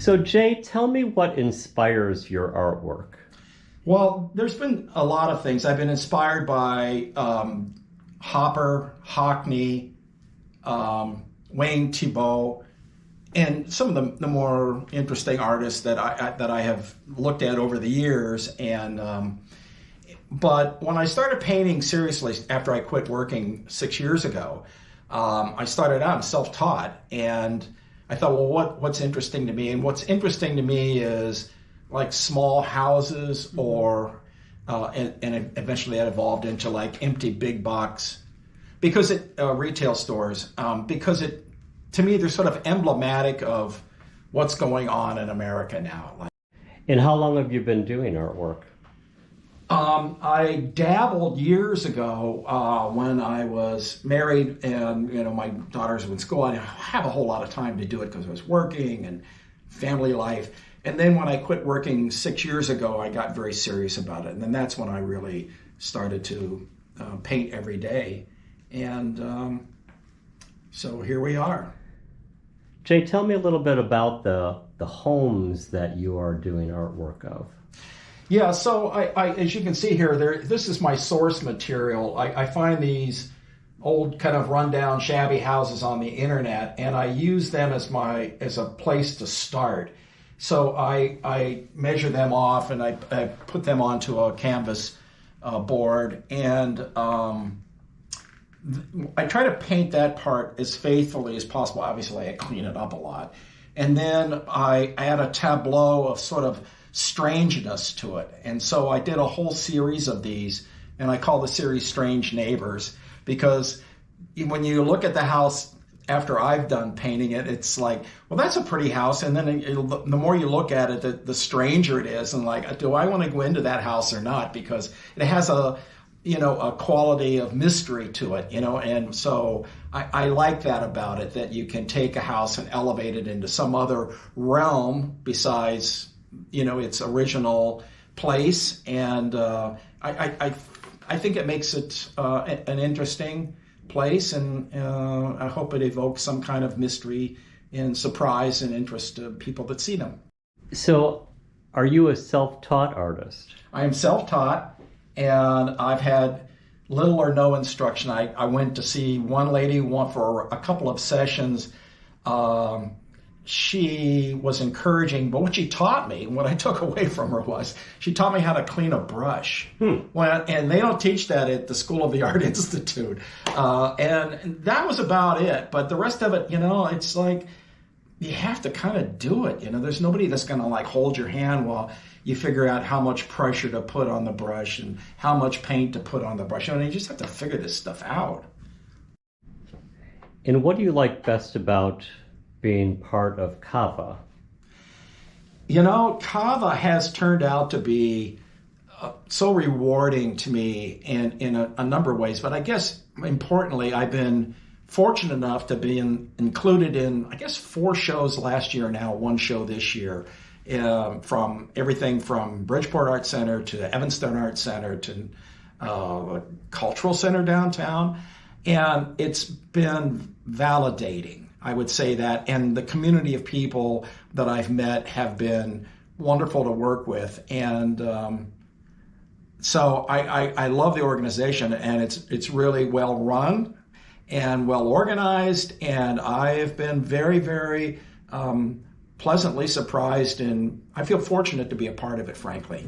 So Jay, tell me what inspires your artwork. Well, there's been a lot of things. I've been inspired by Hopper, Hockney, Wayne Thibault, and some of the more interesting artists that I have looked at over the years. And but when I started painting seriously after I quit working 6 years ago, I started out self-taught, and I thought, well, what's interesting to me? And what's interesting to me is like small houses, or and eventually that evolved into like empty big box, because retail stores, because to me they're sort of emblematic of what's going on in America now. And how long have you been doing artwork? I dabbled years ago when I was married, and my daughters were in school. I didn't have a whole lot of time to do it because I was working and family life. And then when I quit working 6 years ago, I got very serious about it. And then that's when I really started to paint every day. And so here we are. Jay, tell me a little bit about the homes that you are doing artwork of. Yeah, so I as you can see here, this is my source material. I find these old kind of rundown, shabby houses on the internet, and I use them as a place to start. So I measure them off, and I put them onto a canvas board, and I try to paint that part as faithfully as possible. Obviously, I clean it up a lot. And then I add a tableau of sort of strangeness to it. And so I did a whole series of these, and I call the series Strange Neighbors, because when you look at the house after I've done painting it, it's like, well, that's a pretty house. And then the more you look at it, the stranger it is. And like, do I want to go into that house or not? Because it has a quality of mystery to it, and so I like that about it, that you can take a house and elevate it into some other realm besides, its original place. And I think it makes it an interesting place, and I hope it evokes some kind of mystery and surprise and interest to people that see them. So are you a self-taught artist? I am self-taught. And I've had little or no instruction. I went to see one lady for a couple of sessions. She was encouraging, but what she taught me, what I took away from her was, she taught me how to clean a brush. And they don't teach that at the School of the Art Institute. And that was about it. But the rest of it, it's like, you have to kind of do it. There's nobody that's going to like hold your hand while you figure out how much pressure to put on the brush and how much paint to put on the brush. You just have to figure this stuff out. And what do you like best about being part of Kava? Kava has turned out to be so rewarding to me in a number of ways. But I guess importantly, I've been fortunate enough to be included in, 4 shows last year now, 1 show this year, from everything from Bridgeport Art Center to Evanston Art Center to Cultural Center downtown. And it's been validating, I would say that. And the community of people that I've met have been wonderful to work with. And so I love the organization, and it's really well run and well organized, and I've been very, very pleasantly surprised, and I feel fortunate to be a part of it, frankly.